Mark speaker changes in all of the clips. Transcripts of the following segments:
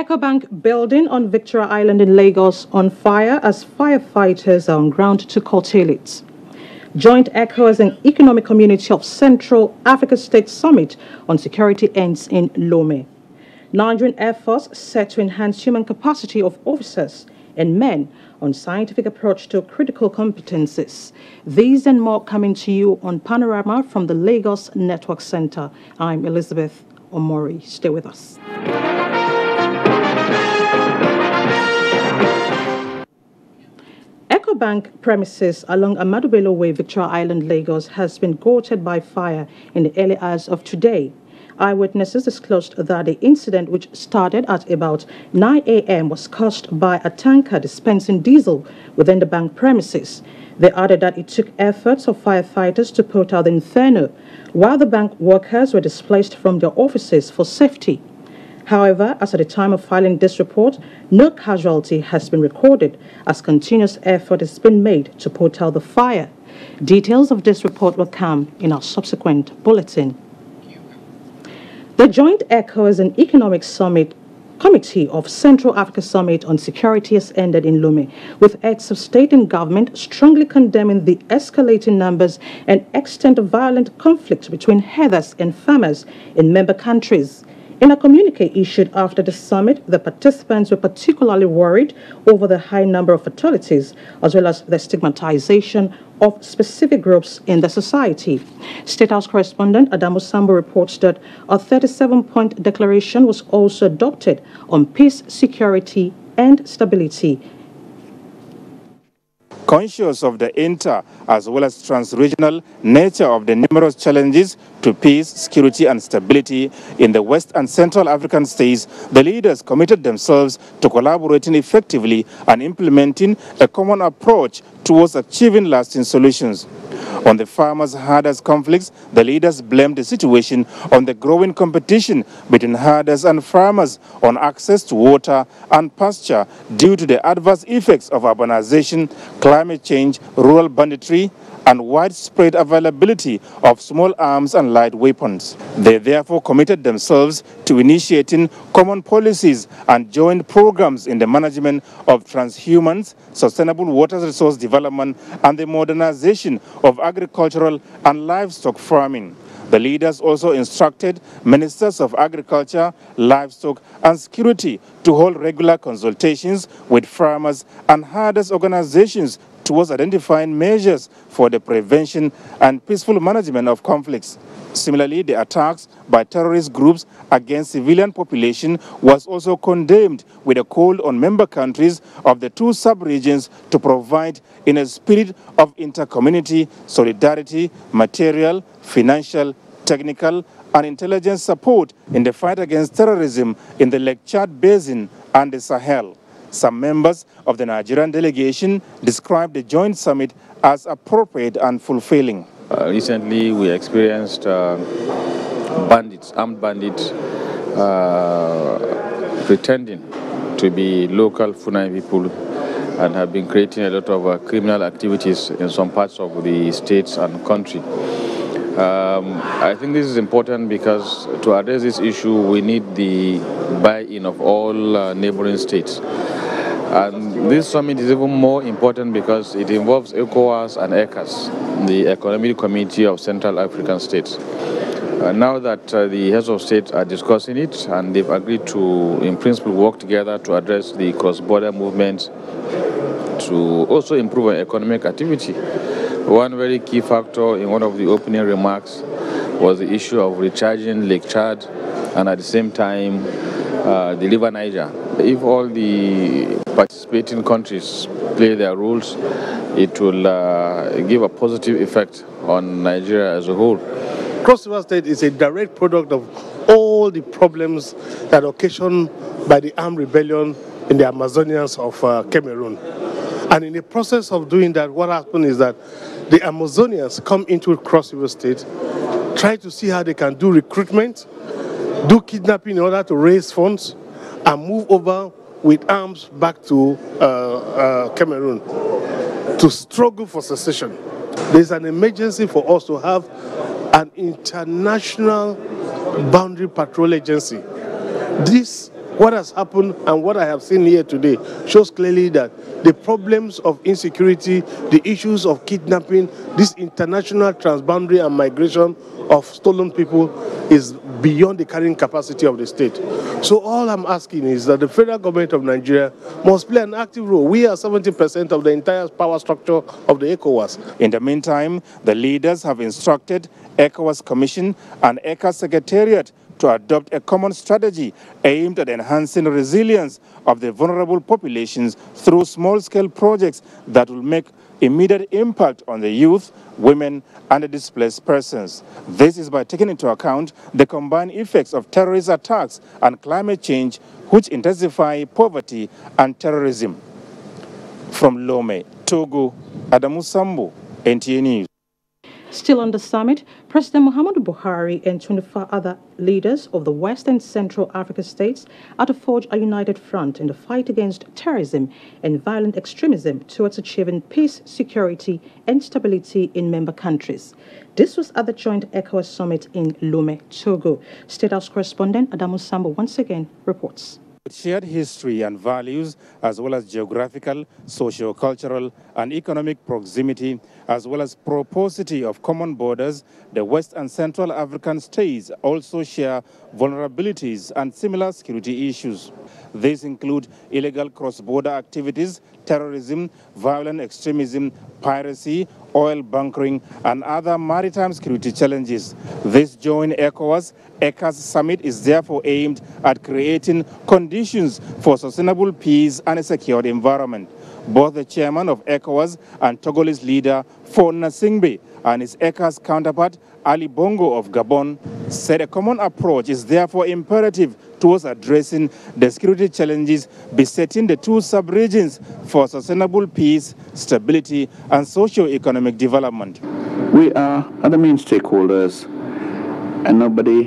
Speaker 1: EcoBank building on Victoria Island in Lagos on fire as firefighters are on ground to curtail it. Joint ECOWAS and Economic Community of Central Africa States Summit on Security ends in Lome. Nigerian Air Force set to enhance human capacity of officers and men on scientific approach to critical competencies. These and more coming to you on Panorama from the Lagos Network Center. I'm Elizabeth Omori. Stay with us. EcoBank premises along Ahmadu Bello Way, Victoria Island, Lagos, has been gutted by fire in the early hours of today. Eyewitnesses disclosed that the incident, which started at about 9 a.m., was caused by a tanker dispensing diesel within the bank premises. They added that it took efforts of firefighters to put out the inferno, while the bank workers were displaced from their offices for safety. However, as at the time of filing this report, no casualty has been recorded as continuous effort has been made to put out the fire. Details of this report will come in our subsequent bulletin. The Joint ECOWAS and Economic Committee of Central Africa Summit on Security has ended in Lome, with heads of state and government strongly condemning the escalating numbers and extent of violent conflict between herders and farmers in member countries. In a communique issued after the summit, the participants were particularly worried over the high number of fatalities, as well as the stigmatization of specific groups in the society. State House correspondent Adamu Sambo reports that a 37-point declaration was also adopted on peace, security, and stability.
Speaker 2: Conscious of the inter as well as trans-regional nature of the numerous challenges to peace, security and stability in the West and Central African states, the leaders committed themselves to collaborating effectively and implementing a common approach towards achieving lasting solutions. On the farmers-herders conflicts, the leaders blamed the situation on the growing competition between herders and farmers on access to water and pasture due to the adverse effects of urbanization, climate change, rural banditry, and widespread availability of small arms and light weapons. They therefore committed themselves to initiating common policies and joint programs in the management of transhumance, sustainable water resource development, and the modernization of agricultural and livestock farming. The leaders also instructed ministers of agriculture, livestock, and security to hold regular consultations with farmers and herders organizations towards identifying measures for the prevention and peaceful management of conflicts. Similarly, the attacks by terrorist groups against civilian population was also condemned, with a call on member countries of the two sub-regions to provide in a spirit of inter-community solidarity, material, financial, technical, and intelligence support in the fight against terrorism in the Lake Chad Basin and the Sahel. Some members of the Nigerian delegation described the joint summit as appropriate and fulfilling.
Speaker 3: Recently, we experienced armed bandits, pretending to be local Fulani people and have been creating a lot of criminal activities in some parts of the states and country. I think this is important because to address this issue, we need the buy-in of all neighboring states. And this summit is even more important because it involves ECOWAS and ECAS, the Economic Committee of Central African States. Now that the heads of state are discussing it and they've agreed to, in principle, work together to address the cross-border movements to also improve our economic activity. One very key factor in one of the opening remarks was the issue of recharging Lake Chad and at the same time the River Niger. If all the participating countries play their roles, it will give a positive effect on Nigeria as a whole.
Speaker 4: Cross River State is a direct product of all the problems that are occasioned by the armed rebellion in the Amazonians of Cameroon. And in the process of doing that, what happened is that the Amazonians come into Cross River State, try to see how they can do recruitment, do kidnapping in order to raise funds, and move over with arms back to Cameroon to struggle for secession. There's an emergency for us to have an international boundary patrol agency. This What has happened and what I have seen here today shows clearly that the problems of insecurity, the issues of kidnapping, this international transboundary and migration of stolen people is beyond the carrying capacity of the state. So all I'm asking is that the federal government of Nigeria must play an active role. We are 70% of the entire power structure of the ECOWAS.
Speaker 2: In the meantime, the leaders have instructed ECOWAS Commission and ECA Secretariat to adopt a common strategy aimed at enhancing resilience of the vulnerable populations through small-scale projects that will make immediate impact on the youth, women, and the displaced persons. This is by taking into account the combined effects of terrorist attacks and climate change, which intensify poverty and terrorism. From Lome, Togo, Adamu Sambo, NTA News.
Speaker 1: Still on the summit, President Muhammadu Buhari and 25 other leaders of the West and Central Africa states are to forge a united front in the fight against terrorism and violent extremism towards achieving peace, security, and stability in member countries. This was at the joint ECOWAS summit in Lome, Togo. State House correspondent Adamu Sambo once again reports.
Speaker 2: With shared history and values, as well as geographical, socio-cultural, and economic proximity, as well as prosperity of common borders, the West and Central African states also share vulnerabilities and similar security issues. These include illegal cross-border activities, terrorism, violent extremism, piracy, oil bunkering, and other maritime security challenges. This joint ECOWAS-ECAS summit is therefore aimed at creating conditions for sustainable peace and a secured environment. Both the chairman of ECOWAS and Togolese leader Faure Gnassingbé and his ECAS counterpart Ali Bongo of Gabon said a common approach is therefore imperative towards addressing the security challenges besetting the two sub-regions for sustainable peace, stability, and socio-economic development.
Speaker 5: We are the main stakeholders, and nobody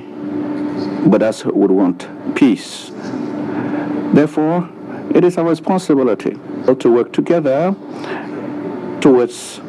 Speaker 5: but us would want peace. Therefore, it is our responsibility to work together towards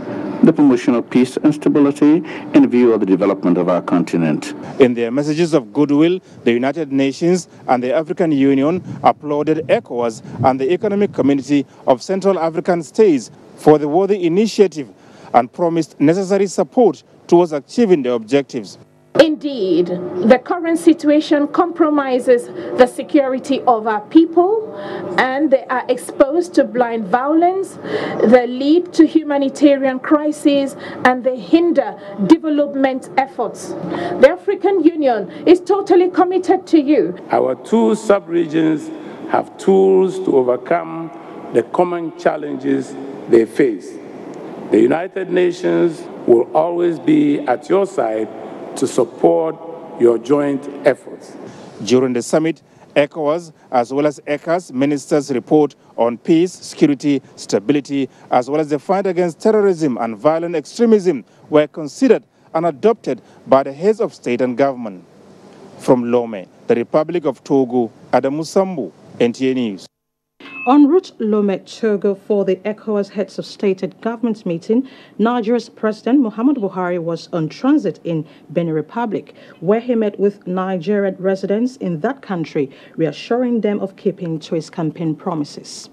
Speaker 5: the promotion of peace and stability in view of the development of our continent.
Speaker 2: In their messages of goodwill, the United Nations and the African Union applauded ECOWAS and the Economic Community of Central African States for the worthy initiative and promised necessary support towards achieving the objectives.
Speaker 6: Indeed, the current situation compromises the security of our people, and they are exposed to blind violence, they lead to humanitarian crises, and they hinder development efforts. The African Union is totally committed to you.
Speaker 7: Our two sub-regions have tools to overcome the common challenges they face. The United Nations will always be at your side to support your joint efforts.
Speaker 2: During the summit, ECOWAS as well as ECAS ministers report on peace, security, stability, as well as the fight against terrorism and violent extremism were considered and adopted by the heads of state and government. From Lome, the Republic of Togo, Adamu Sambo, NTA News.
Speaker 1: En route Lome, Togo for the ECOWAS heads of state and government meeting, Nigeria's President Muhammadu Buhari was on transit in Benin Republic, where he met with Nigerian residents in that country, reassuring them of keeping to his campaign promises.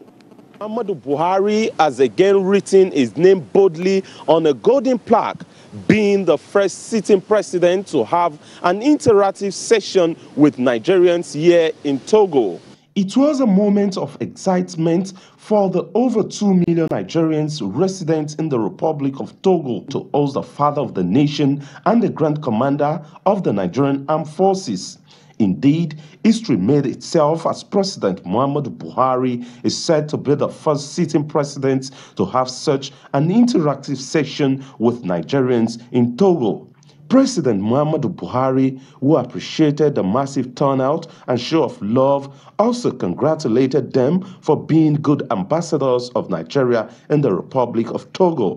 Speaker 8: Muhammadu Buhari has again written his name boldly on a golden plaque, being the first sitting president to have an interactive session with Nigerians here in Togo. It was a moment of excitement for the over 2 million Nigerians resident in the Republic of Togo to host the father of the nation and the Grand Commander of the Nigerian Armed Forces. Indeed, history made itself as President Muhammadu Buhari is said to be the first sitting president to have such an interactive session with Nigerians in Togo. President Muhammadu Buhari, who appreciated the massive turnout and show of love, also congratulated them for being good ambassadors of Nigeria in the Republic of Togo.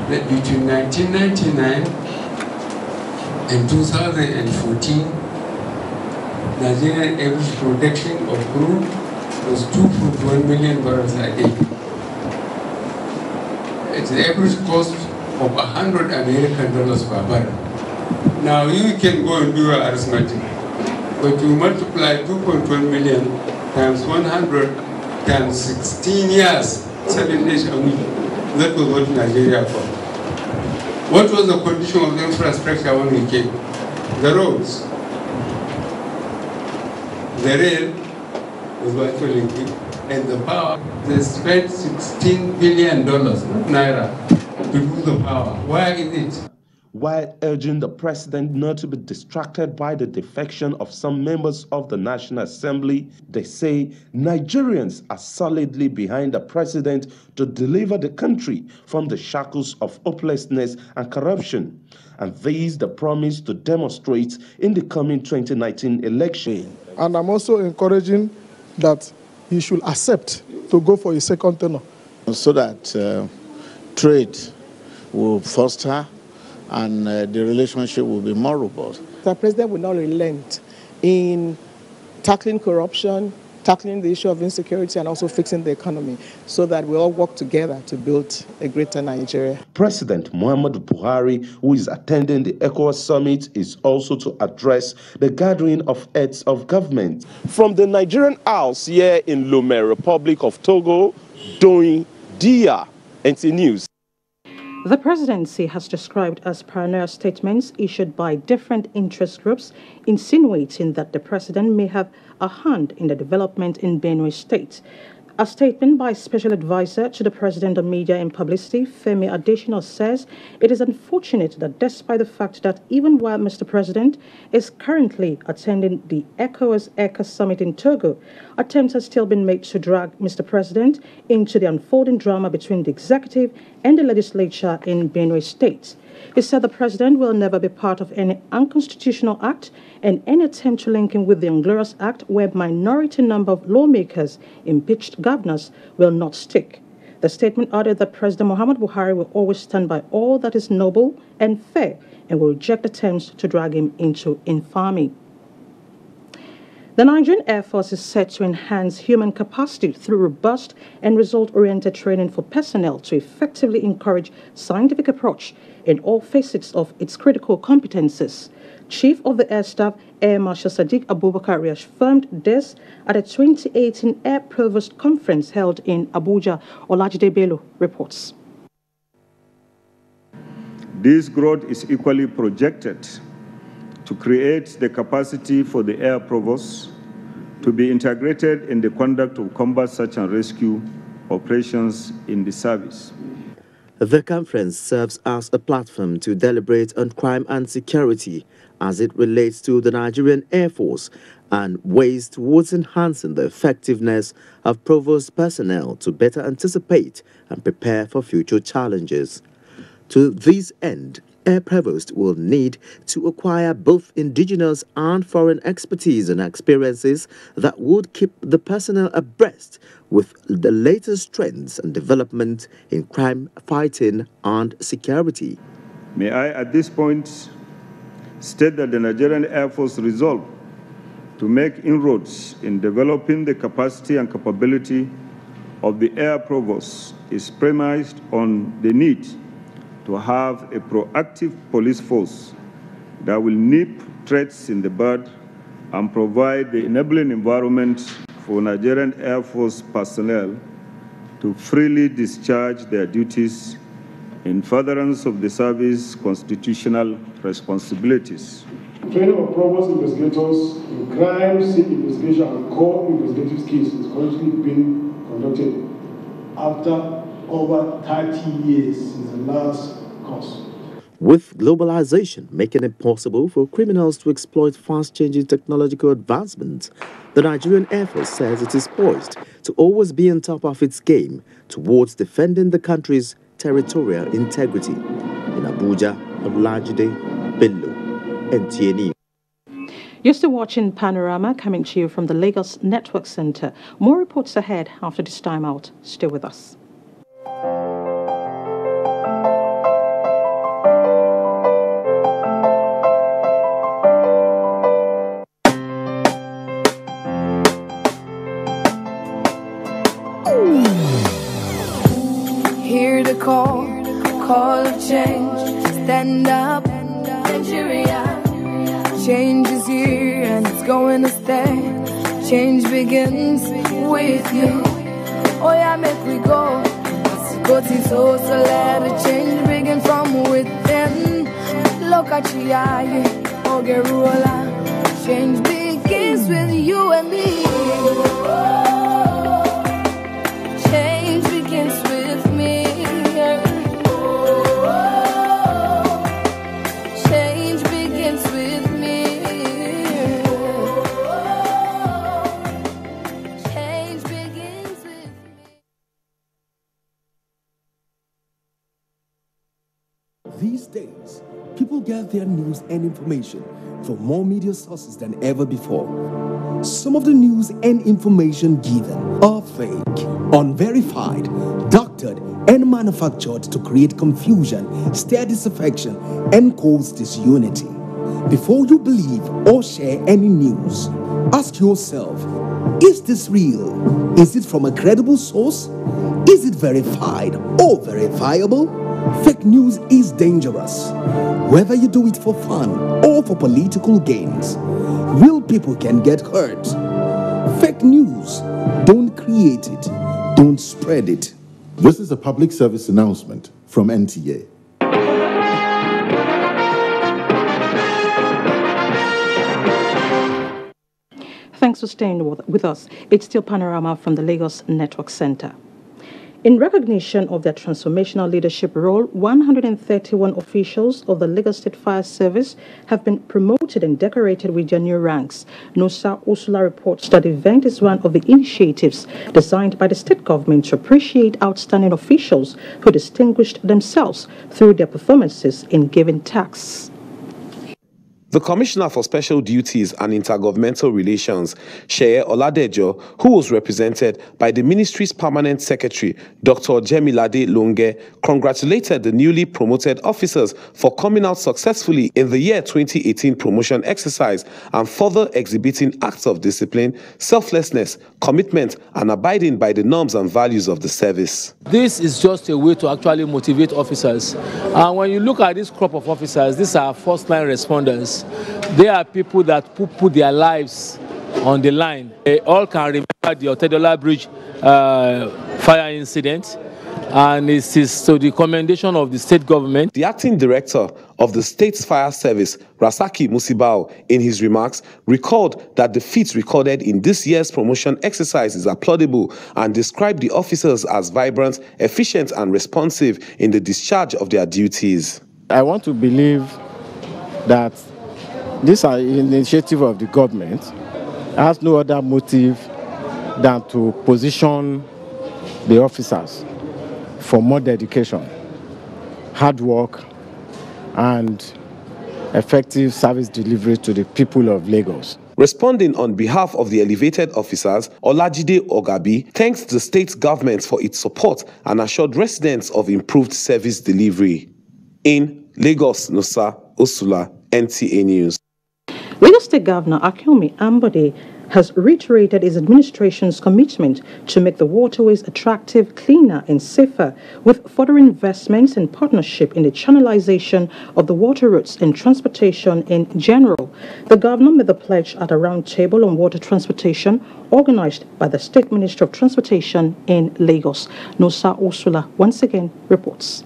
Speaker 9: Between 1999 and 2014, Nigerian average production of crude was 2.1 million barrels a day. It's the average cost of $100 American per barrel. Now you can go and do your arithmetic. But you multiply 2.1 million times 100 times 16 years, 7 days a week. That was what Nigeria got. What was the condition of the infrastructure when we came? The roads. The rail was virtually big. And the power, they spent $16 billion, not naira, to do the power. Why is it?
Speaker 8: While urging the president not to be distracted by the defection of some members of the National Assembly, they say Nigerians are solidly behind the president to deliver the country from the shackles of hopelessness and corruption. And these the promise to demonstrate in the coming 2019 election.
Speaker 10: And I'm also encouraging that he should accept to go for a second tenure.
Speaker 11: So that trade will foster and the relationship will be more robust.
Speaker 12: The president will not relent in tackling corruption, tackling the issue of insecurity, and also fixing the economy so that we all work together to build a greater Nigeria.
Speaker 8: President Muhammadu Buhari, who is attending the ECOWAS summit, is also to address the gathering of heads of government. From the Nigerian House here in Lomé, Republic of Togo, Doyin Dia, NTA News.
Speaker 1: The presidency has described as pioneer statements issued by different interest groups, insinuating that the president may have a hand in the development in Benue State. A statement by Special Advisor to the President on Media and Publicity, Femi Adesina, says it is unfortunate that despite the fact that even while Mr. President is currently attending the ECOWAS Summit in Togo, attempts have still been made to drag Mr. President into the unfolding drama between the executive and the legislature in Benue State. He said the president will never be part of any unconstitutional act, and any attempt to link him with the Inglorious Act, where minority number of lawmakers impeached governors, will not stick. The statement added that President Muhammadu Buhari will always stand by all that is noble and fair and will reject attempts to drag him into infamy. The Nigerian Air Force is set to enhance human capacity through robust and result-oriented training for personnel to effectively encourage scientific approach in all facets of its critical competences. Chief of the Air Staff, Air Marshal Sadiq Abubakar, reaffirmed this at a 2018 Air Provost Conference held in Abuja. Olajide Bello reports.
Speaker 13: This growth is equally projected to create the capacity for the Air Provost to be integrated in the conduct of combat search and rescue operations in the service.
Speaker 14: The conference serves as a platform to deliberate on crime and security as it relates to the Nigerian Air Force and ways towards enhancing the effectiveness of provost personnel to better anticipate and prepare for future challenges. To this end, Air Provost will need to acquire both indigenous and foreign expertise and experiences that would keep the personnel abreast with the latest trends and development in crime fighting and security.
Speaker 13: May I at this point state that the Nigerian Air Force resolve to make inroads in developing the capacity and capability of the Air Provost is premised on the need to have a proactive police force that will nip threats in the bud and provide the enabling environment for Nigerian Air Force personnel to freely discharge their duties in furtherance of the service's constitutional responsibilities.
Speaker 10: Training of provost investigators in crime scene investigation and core investigative skills is currently being conducted after over 30 years since the last course.
Speaker 14: With globalization making it possible for criminals to exploit fast-changing technological advancements, the Nigerian Air Force says it is poised to always be on top of its game towards defending the country's territorial integrity. In Abuja, Olajide Bello, NTA News.
Speaker 1: You're still watching Panorama, coming to you from the Lagos Network Center. More reports ahead after this time out. Stay with us.
Speaker 15: Hear the call of change. Stand up, Nigeria. Change is here and it's going to stay. Change begins with you. Oh yeah, make we go. Go to so let a change begin from within. Look at you, Ogerola. Change begins with you and me. Change begins with me. Change begins with me. Change begins with me.
Speaker 16: These days, people get their news and information from more media sources than ever before. Some of the news and information given are fake, unverified, doctored, and manufactured to create confusion, stir disaffection, and cause disunity. Before you believe or share any news, ask yourself, is this real? Is it from a credible source? Is it verified or verifiable? Fake news is dangerous. Whether you do it for fun or for political gains, real people can get hurt. Fake news, don't create it, don't spread it.
Speaker 17: This is a public service announcement from NTA.
Speaker 1: Thanks for staying with us. It's still Panorama from the Lagos Network Center. In recognition of their transformational leadership role, 131 officials of the Lagos State Fire Service have been promoted and decorated with their new ranks. Nusa Ursula reports that the event is one of the initiatives designed by the state government to appreciate outstanding officials who distinguished themselves through their performances in giving tasks.
Speaker 8: The Commissioner for Special Duties and Intergovernmental Relations, Sheye Oladejo, who was represented by the ministry's permanent secretary, Dr. Jemilade Longe, congratulated the newly promoted officers for coming out successfully in the year 2018 promotion exercise and further exhibiting acts of discipline, selflessness, commitment, and abiding by the norms and values of the service.
Speaker 18: This is just a way to actually motivate officers. And when you look at this crop of officers, these are first-line responders. They are people that put their lives on the line. They all can remember the Otedola Bridge fire incident, and it is to the commendation of the state government.
Speaker 8: The acting director of the state's fire service, Rasaki Musibao, in his remarks, recalled that the feats recorded in this year's promotion exercise is applaudable and described the officers as vibrant, efficient, and responsive in the discharge of their duties.
Speaker 19: I want to believe that this initiative of the government has no other motive than to position the officers for more dedication, hard work, and effective service delivery to the people of Lagos.
Speaker 8: Responding on behalf of the elevated officers, Olajide Ogabi thanked the state government for its support and assured residents of improved service delivery. In Lagos, Nusa Ursula, NTA News.
Speaker 1: Lagos State Governor Akinwumi Ambode has reiterated his administration's commitment to make the waterways attractive, cleaner, and safer, with further investments and partnership in the channelization of the water routes and transportation in general. The governor made the pledge at a roundtable on water transportation organized by the State Ministry of Transportation in Lagos. Nusa Ursula once again reports.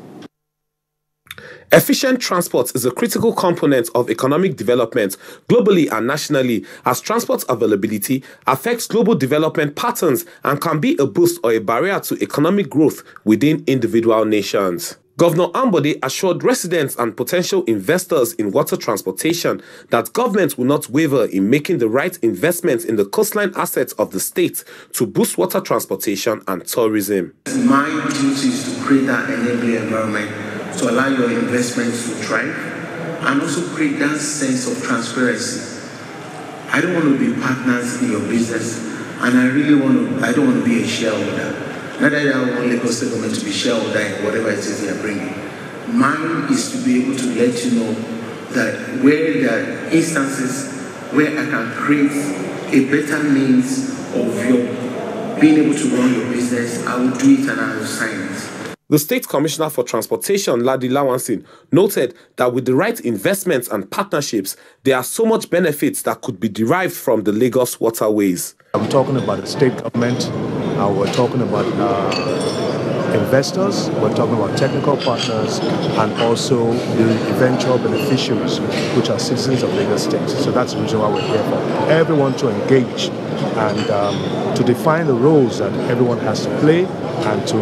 Speaker 8: Efficient transport is a critical component of economic development globally and nationally, as transport availability affects global development patterns and can be a boost or a barrier to economic growth within individual nations. Governor Ambode assured residents and potential investors in water transportation that government will not waver in making the right investments in the coastline assets of the state to boost water transportation and tourism.
Speaker 20: My duty is to create that enabling environment to allow your investments to thrive and also create that sense of transparency. I don't want to be partners in your business, and I don't want to be a shareholder. Not that I want Lagos State government to be shareholder in whatever it is they are bringing. Mine is to be able to let you know that where there are instances where I can create a better means of your being able to run your business, I will do it and I will sign it.
Speaker 21: The State Commissioner for Transportation, Ladi Lawansin, noted that with the right investments and partnerships, there are so much benefits that could be derived from the Lagos waterways.
Speaker 22: I'm talking about the state government, we're talking about investors, we're talking about technical partners, and also the eventual beneficiaries, which are citizens of Lagos State. So that's the reason why we're here for everyone to engage and to define the roles that everyone has to play and to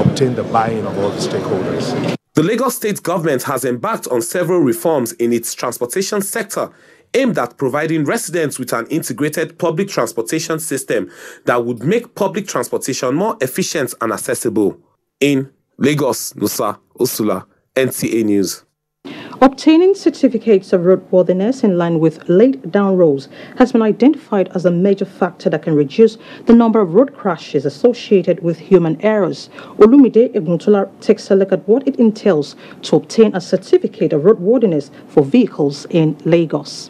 Speaker 22: obtain the buy-in of all the stakeholders.
Speaker 21: The Lagos State government has embarked on several reforms in its transportation sector aimed at providing residents with an integrated public transportation system that would make public transportation more efficient and accessible. In Lagos, Nusa Usula, NTA News.
Speaker 1: Obtaining certificates of roadworthiness in line with laid-down rules has been identified as a major factor that can reduce the number of road crashes associated with human errors. Olumide Eguntola takes a look at what it entails to obtain a certificate of roadworthiness for vehicles in Lagos.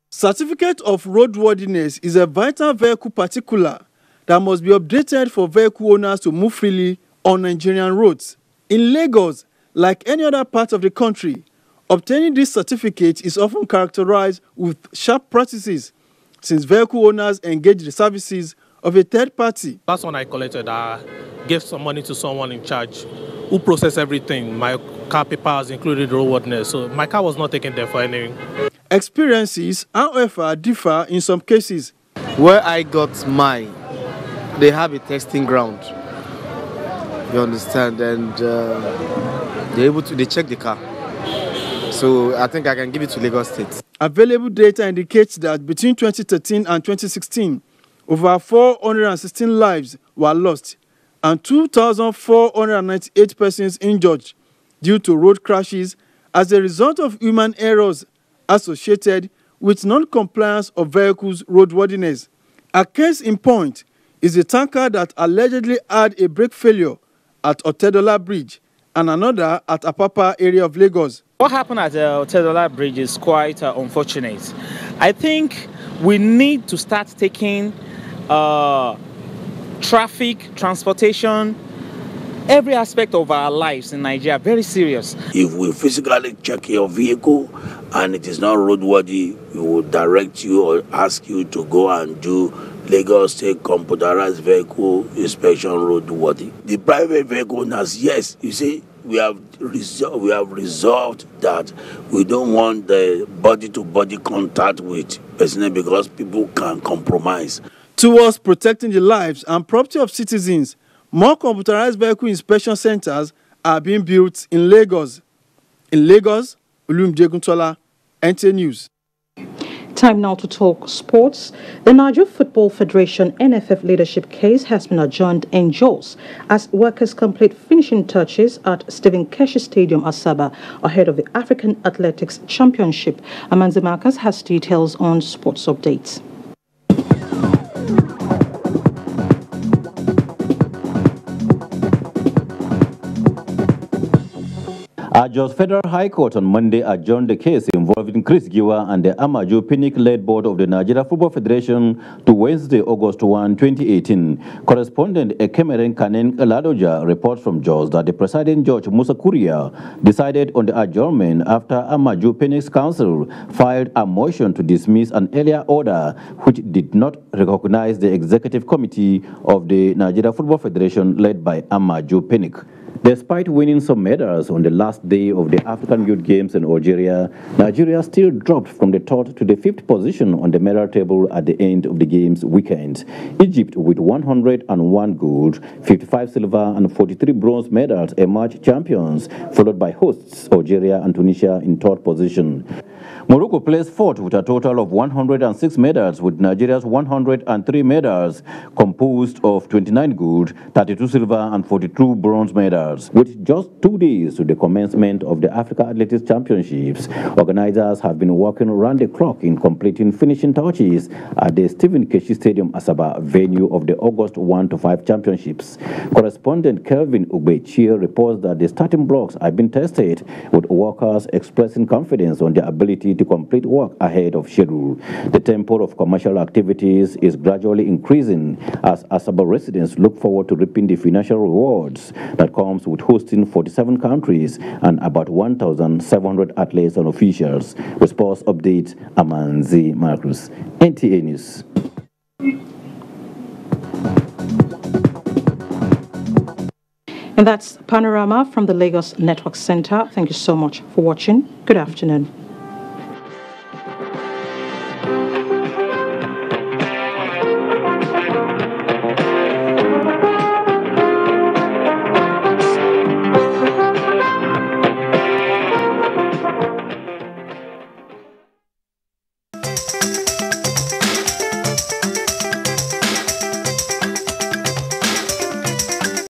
Speaker 23: Certificate of roadworthiness is a vital vehicle particular that must be updated for vehicle owners to move freely on Nigerian roads. In Lagos, like any other part of the country, obtaining this certificate is often characterized with sharp practices since vehicle owners engage the services of a third party.
Speaker 24: Last one I collected, I gave some money to someone in charge who processed everything. My car papers included roadworthiness, so my car was not taken there for anything.
Speaker 23: Experiences, however, differ in some cases.
Speaker 25: Where I got mine, they have a testing ground. You understand? And they check the car. So I think I can give it to Lagos State.
Speaker 23: Available data indicates that between 2013 and 2016, over 416 lives were lost and 2,498 persons injured due to road crashes as a result of human errors associated with non-compliance of vehicles' roadworthiness. A case in point is the tanker that allegedly had a brake failure at Otedola Bridge and another at Apapa area of Lagos.
Speaker 26: What happened at the Otedola Bridge is quite unfortunate. I think we need to start taking traffic, transportation, every aspect of our lives in Nigeria very serious.
Speaker 27: If we physically check your vehicle and it is not roadworthy, we will direct you or ask you to go and do Lagos State computerized vehicle inspection roadworthy. The private vehicle owners, yes, you see, we have resolved that we don't want the body-to-body contact with personnel because people can compromise.
Speaker 23: Towards protecting the lives and property of citizens, more computerized vehicle inspection centers are being built in Lagos. In Lagos, Olumide Eguntola, NTA News.
Speaker 1: Time now to talk sports. The Nigeria Football Federation NFF leadership case has been adjourned in Jos as workers complete finishing touches at Stephen Keshi Stadium, Asaba, ahead of the African Athletics Championship. Amanzi Marcus has details on sports updates.
Speaker 28: Jos Federal High Court on Monday adjourned the case involving Chris Giwa and the Amaju Pinnick-led board of the Nigeria Football Federation to Wednesday, August 1, 2018. Correspondent Ekemeren Kanen Ladoja reports from Jos that the presiding judge, Musa Kuria, decided on the adjournment after Amaju Pinnick's counsel filed a motion to dismiss an earlier order which did not recognize the executive committee of the Nigeria Football Federation led by Amaju Pinnick. Despite winning some medals on the last day of the African Youth Games in Algeria, Nigeria still dropped from the 3rd to the 5th position on the medal table at the end of the Games weekend. Egypt, with 101 gold, 55 silver and 43 bronze medals, emerged champions, followed by hosts Algeria and Tunisia in 3rd position. Morocco placed 4th with a total of 106 medals, with Nigeria's 103 medals composed of 29 gold, 32 silver and 42 bronze medals. With just 2 days to the commencement of the Africa Athletics Championships, organizers have been working around the clock in completing finishing touches at the Stephen Keshi Stadium, Asaba, venue of the August 1 to 5 championships. Correspondent Kelvin Ubechie reports that the starting blocks have been tested, with workers expressing confidence on their ability to complete work ahead of schedule. The tempo of commercial activities is gradually increasing as Asaba residents look forward to reaping the financial rewards that comes comes with hosting 47 countries and about 1,700 athletes and officials. With sports update, Amanzi Marcus, NTA News.
Speaker 1: And that's Panorama from the Lagos Network Center. Thank you so much for watching. Good afternoon.